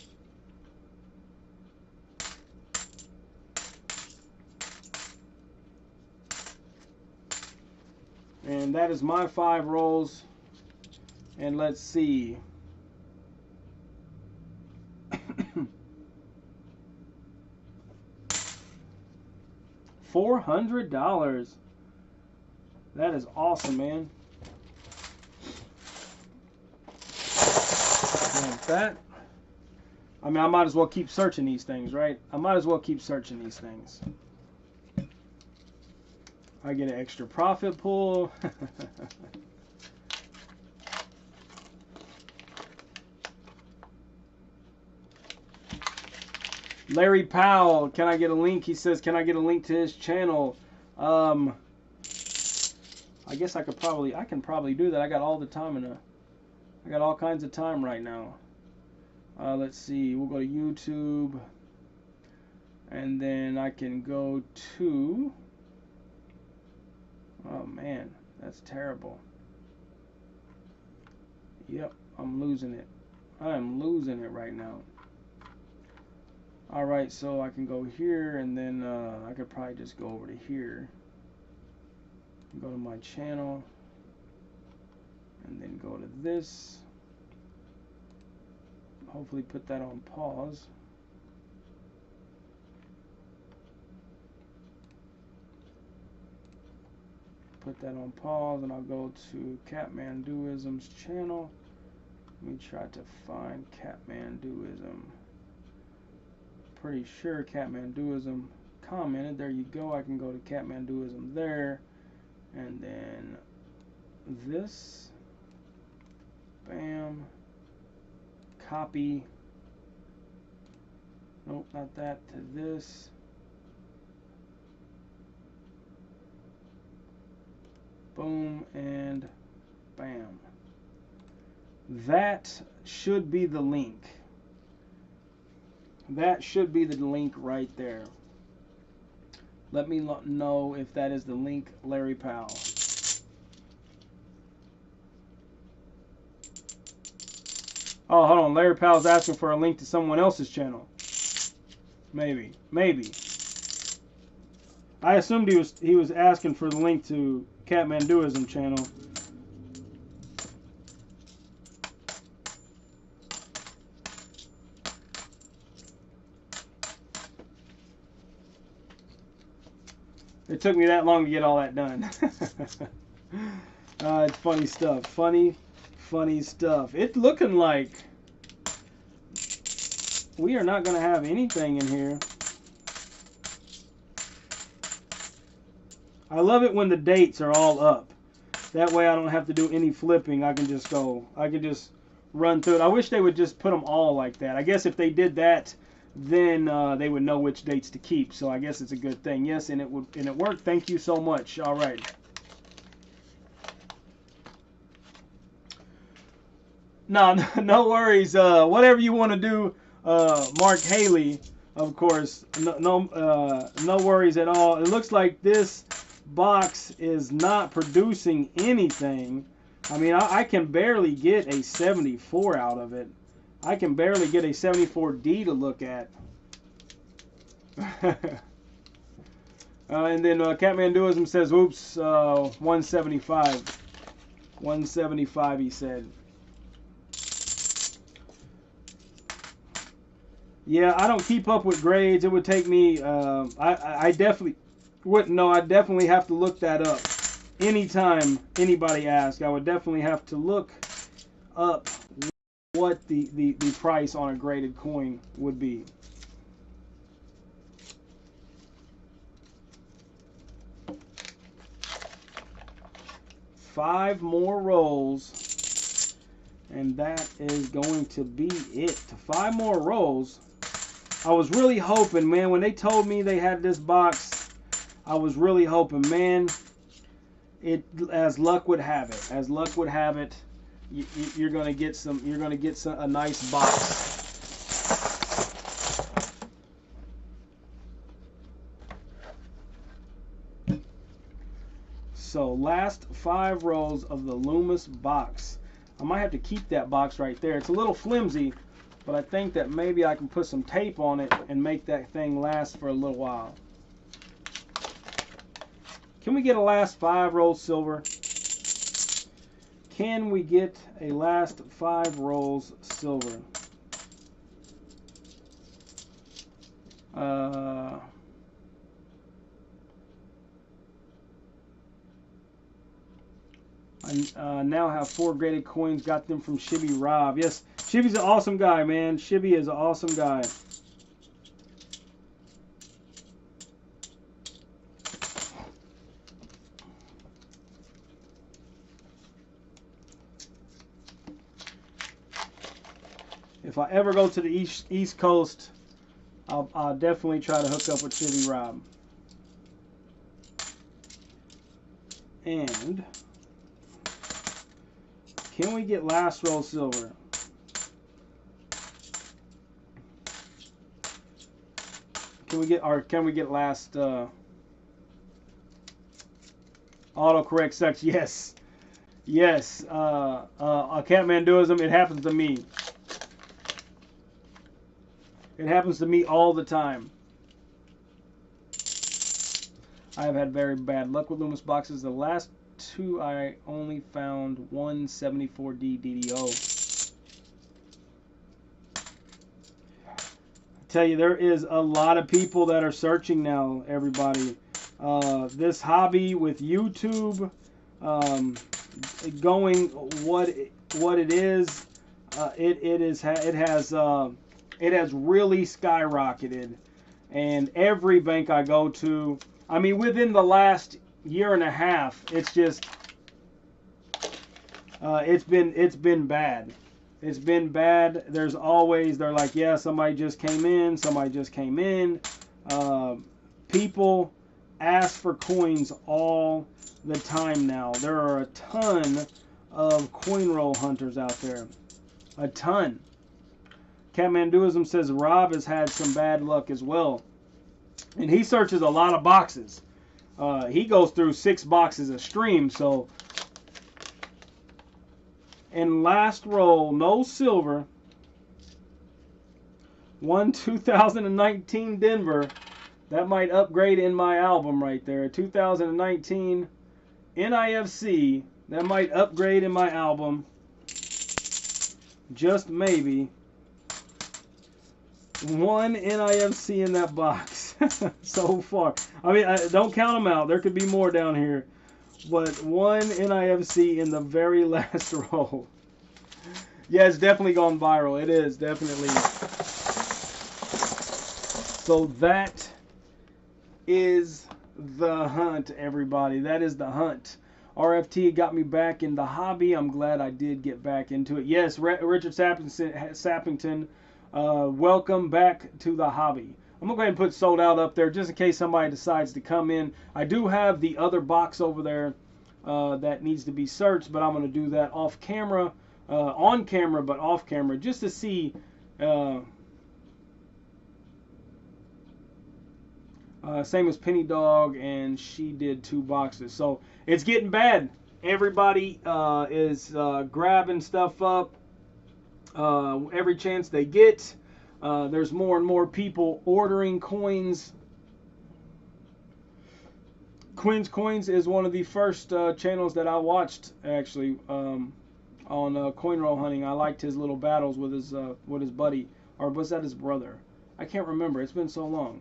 And that is my 5 rolls. And let's see. $400. That is awesome, man. Like that. I mean, I might as well keep searching these things, right? I might as well keep searching these things. I get an extra profit pool. Larry Powell, can I get a link? He says, can I get a link to his channel? I guess I can probably do that. I got all the time I got all kinds of time right now. Let's see. We'll go to YouTube, and then I can go to. Oh man, that's terrible. Yep, I'm losing it. I am losing it right now. Alright, so I can go here, and then I could probably just go over to here. Go to my channel, and then go to this. Hopefully put that on pause. Put that on pause, and I'll go to Catmanduism's channel. Let me try to find Catmanduism. Pretty sure Catmanduism commented. There you go. I can go to Catmanduism there, and then this. Bam. Copy. Nope, not that. To this. Boom and bam. That should be the link. That should be the link right there. Let me know if that is the link, Larry Powell. Oh, hold on. Larry Powell's asking for a link to someone else's channel. Maybe. I assumed he was asking for the link to Catmanduism channel. It took me that long to get all that done. It's funny stuff. Funny stuff. It's looking like we are not going to have anything in here. I love it when the dates are all up. That way I don't have to do any flipping. I can just run through it. I wish they would just put them all like that. I guess if they did that, then they would know which dates to keep. So I guess it's a good thing. Yes, and it worked. Thank you so much. All right. No worries. Whatever you want to do, Mark Haley, of course. No worries at all. It looks like this box is not producing anything. I mean, I can barely get a 74 out of it. I can barely get a 74D to look at. And then Catmanduism says, oops, 175. 175, he said. Yeah, I don't keep up with grades. It would take me, I definitely wouldn't know. I definitely have to look that up. Anytime anybody asks, I would definitely have to look up what the price on a graded coin would be. Five more rolls, and that is going to be it. 5 more rolls. I was really hoping, man, when they told me they had this box, I was really hoping, man, as luck would have it, you're gonna get a nice box. So last 5 rows of the Loomis box. I might have to keep that box right there. It's a little flimsy, but I think that maybe I can put some tape on it and make that thing last for a little while. Can we get a last 5 rolls silver? Can we get a last 5 rolls silver? I now have 4 graded coins. Got them from Shibby Rob. Yes, Shibby's an awesome guy, man. Shibby is an awesome guy. If I ever go to the East Coast, I'll definitely try to hook up with Shibby Rob. And can we get last roll silver? Can we get last autocorrect sucks? Yes. Yes. Catmanduism, it happens to me. It happens to me all the time. I have had very bad luck with Loomis boxes. The last 2 I only found 174D DDO. I tell you, there is a lot of people that are searching now, everybody. This hobby with YouTube going what it is, it has really skyrocketed, and every bank I go to, I mean, within the last year and a half, it's just it's been bad. It's been bad. There's always, they're like, yeah, somebody just came in. People ask for coins all the time now. There are a ton of coin roll hunters out there. A ton. Catmanduism says Rob has had some bad luck as well. And he searches a lot of boxes. He goes through 6 boxes a stream, so. And last roll, no silver. 2019 Denver. That might upgrade in my album right there. 2019 NIFC. That might upgrade in my album. Just maybe. One NIFC in that box so far. I mean, don't count them out. There could be more down here. But one NIFC in the very last roll. Yeah, it's definitely gone viral. It is, definitely. So that is the hunt, everybody. That is the hunt. RFT got me back in the hobby. I'm glad I did get back into it. Yes, Richard Sappington, welcome back to the hobby. I'm going to go ahead and put sold out up there just in case somebody decides to come in. I do have the other box over there that needs to be searched, but I'm going to do that off camera, on camera, but off camera, just to see. Same as Penny Dog, and she did 2 boxes. So it's getting bad. Everybody is grabbing stuff up every chance they get. There's more and more people ordering coins. Quinn's Coins is one of the first channels that I watched, actually, on coin roll hunting. I liked his little battles with his buddy, or was that his brother? I can't remember. It's been so long.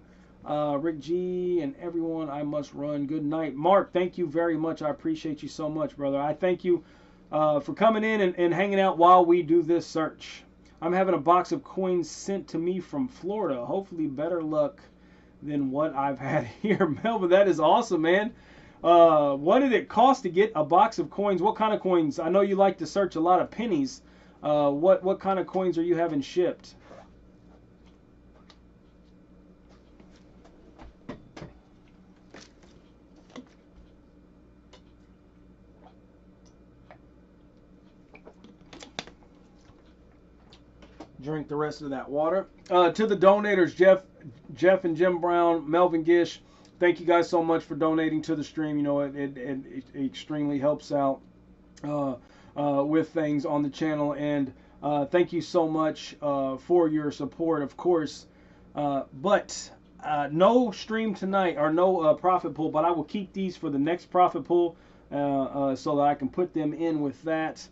Rick G and everyone, I must run. Good night. Mark, thank you very much. I appreciate you so much, brother. I thank you for coming in and hanging out while we do this search. I'm having a box of coins sent to me from Florida. Hopefully better luck than what I've had here. Melvin, that is awesome, man. What did it cost to get a box of coins? What kind of coins? I know you like to search a lot of pennies. What kind of coins are you having shipped? Drink the rest of that water. To the donators, Jeff and Jim Brown, Melvin Gish, thank you guys so much for donating to the stream. You know, it extremely helps out with things on the channel. And thank you so much for your support, of course. But no stream tonight, or no profit pool, but I will keep these for the next profit pool so that I can put them in with that.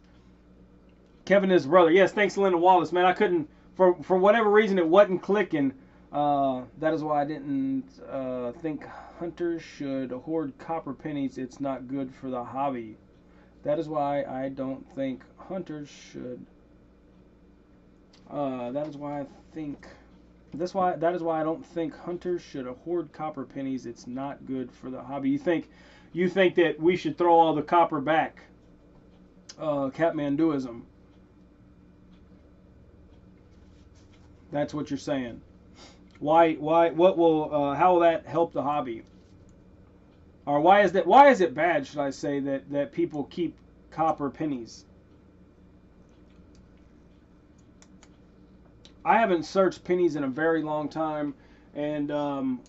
Kevin is brother. Yes, thanks, Linda Wallace. Man, I couldn't, for whatever reason, it wasn't clicking. That is why I didn't think hunters should hoard copper pennies. It's not good for the hobby. That is why I don't think hunters should. That is why I don't think hunters should hoard copper pennies. It's not good for the hobby. You think that we should throw all the copper back? Kathmanduism. That's what you're saying. What will, how will that help the hobby? Or why is it bad, should I say, that people keep copper pennies? I haven't searched pennies in a very long time, and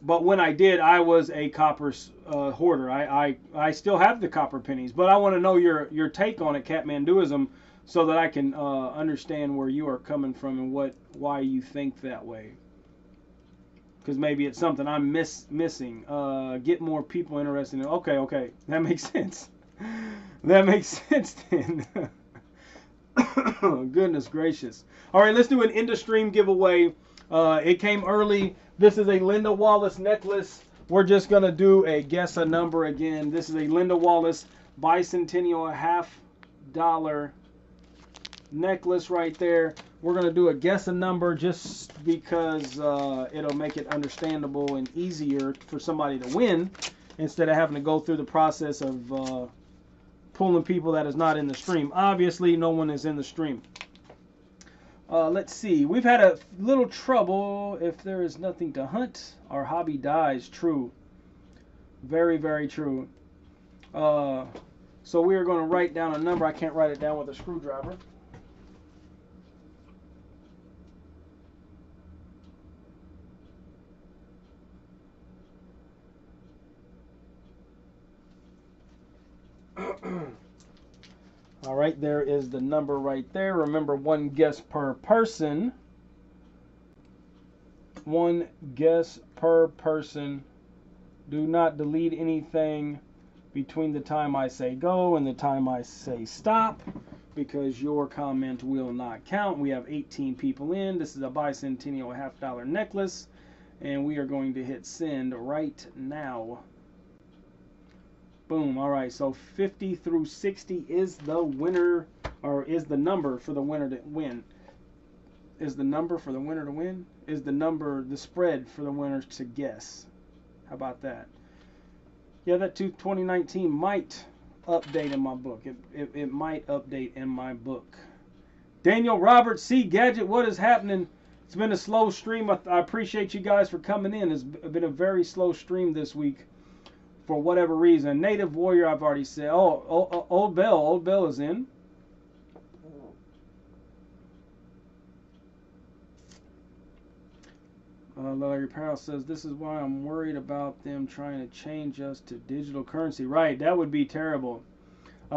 but when I did, I was a copper hoarder. I still have the copper pennies, but I want to know your take on it, Kathmanduism, so that I can understand where you are coming from and why you think that way. Because maybe it's something I'm missing. Get more people interested in it. Okay, that makes sense. That makes sense then. Goodness gracious. All right, let's do an end of stream giveaway. It came early. This is a Linda Wallace necklace. We're just going to do a guess a number again. This is a Linda Wallace bicentennial $50 necklace right there. We're going to do a guess a number just because it'll make it understandable and easier for somebody to win instead of having to go through the process of pulling people that is not in the stream. Obviously, no one is in the stream. Let's see. We've had a little trouble. If there is nothing to hunt, our hobby dies. True. Very, very true. So we are going to write down a number. I can't write it down with a screwdriver. All right, there is the number right there. Remember, one guess per person. One guess per person. Do not delete anything between the time I say go and the time I say stop. because your comment will not count. We have 18 people in. This is a bicentennial $50 necklace, and we are going to hit send right now. Boom. All right, so 50 through 60 is the winner, or is the number for the winner to win. Is the number for the winner to win? Is the number the spread for the winner to guess? How about that? Yeah, that 2019 might update in my book. It might update in my book. Daniel Robert C. Gadget, what is happening? It's been a slow stream. I appreciate you guys for coming in. It's been a very slow stream this week for whatever reason. Native Warrior, I've already said. Oh, Old Bell is in. Larry Powell says, this is why I'm worried about them trying to change us to digital currency. Right, that would be terrible.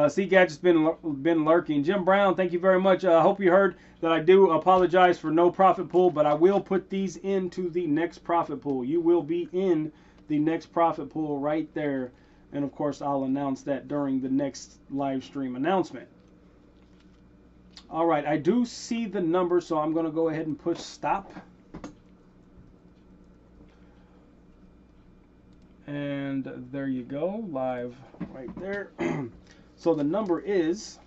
C Gadget's been lurking. Jim Brown, thank you very much. I hope you heard that I do apologize for no profit pool, but I will put these into the next profit pool. You will be in the next profit pool right there. And of course, I'll announce that during the next live stream announcement. All right, I do see the number, so I'm going to go ahead and push stop. And there you go, live right there. So the number is,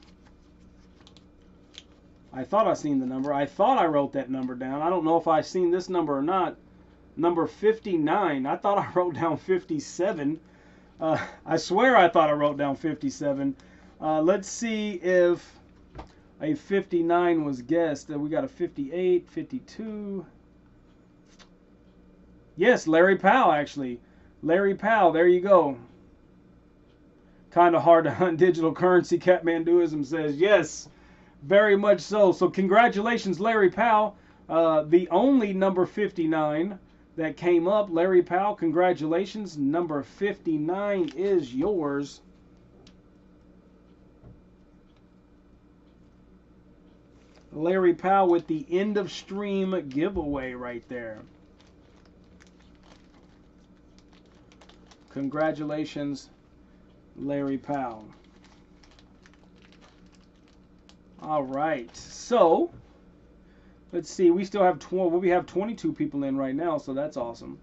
I thought I seen the number. I thought I wrote that number down. I don't know if I seen this number or not. Number 59. I thought I wrote down 57. I swear I thought I wrote down 57. Let's see if a 59 was guessed. We got a 58, 52. Yes, Larry Powell actually. Larry Powell, there you go. Kind of hard to hunt digital currency, Catmanduism says. Yes, very much so. So congratulations, Larry Powell. The only number 59 that came up, Larry Powell, congratulations. Number 59 is yours. Larry Powell with the end of stream giveaway right there. Congratulations, Larry Powell. All right, so let's see. We still have we have 22 people in right now, so that's awesome.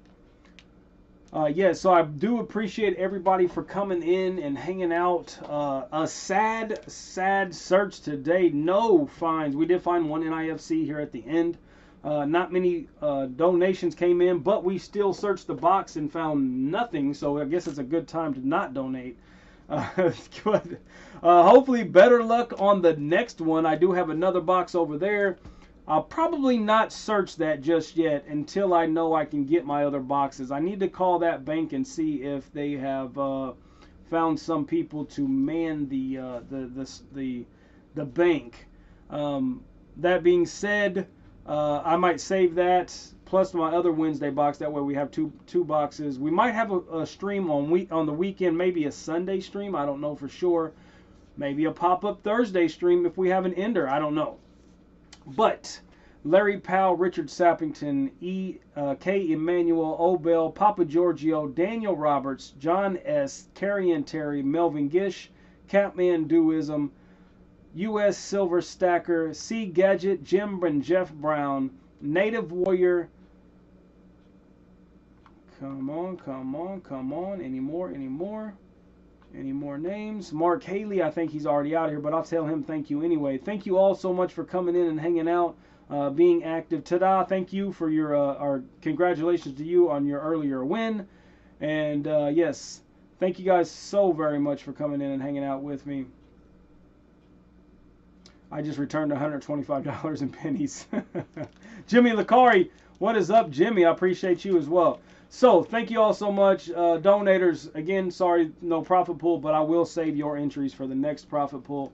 Yeah, so I do appreciate everybody for coming in and hanging out. A sad search today. No finds. We did find one NIFC here at the end. Not many donations came in, but we still searched the box and found nothing, so I guess it's a good time to not donate. Hopefully better luck on the next one. I do have another box over there. I'll probably not search that just yet until I know I can get my other boxes. I need to call that bank and see if they have found some people to man the bank. That being said, I might save that plus my other Wednesday box. That way we have two boxes. We might have a stream on the weekend, maybe a Sunday stream. I don't know for sure. Maybe a pop-up Thursday stream if we have an ender. I don't know. But Larry Powell, Richard Sappington, K. Emmanuel, Obel, Papa Giorgio, Daniel Roberts, John S., Carrie and Terry, Melvin Gish, Catmanduism, U.S. Silver Stacker, C. Gadget, Jim and Jeff Brown, Native Warrior. Come on, come on, come on. Any more? Any more? Any more names? Mark Haley, I think he's already out here, but I'll tell him thank you anyway. Thank you all so much for coming in and hanging out, being active. Tada, thank you for your, our congratulations to you on your earlier win. And yes, thank you guys so very much for coming in and hanging out with me. I just returned $125 in pennies. Jimmy Lacari, what is up, Jimmy? I appreciate you as well. So, thank you all so much. Donators, again, sorry, no profit pool, but I will save your entries for the next profit pool.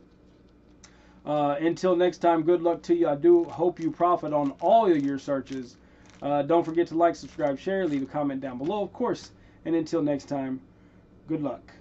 Until next time, good luck to you. I do hope you profit on all of your searches. Don't forget to like, subscribe, share, leave a comment down below, of course. And until next time, good luck.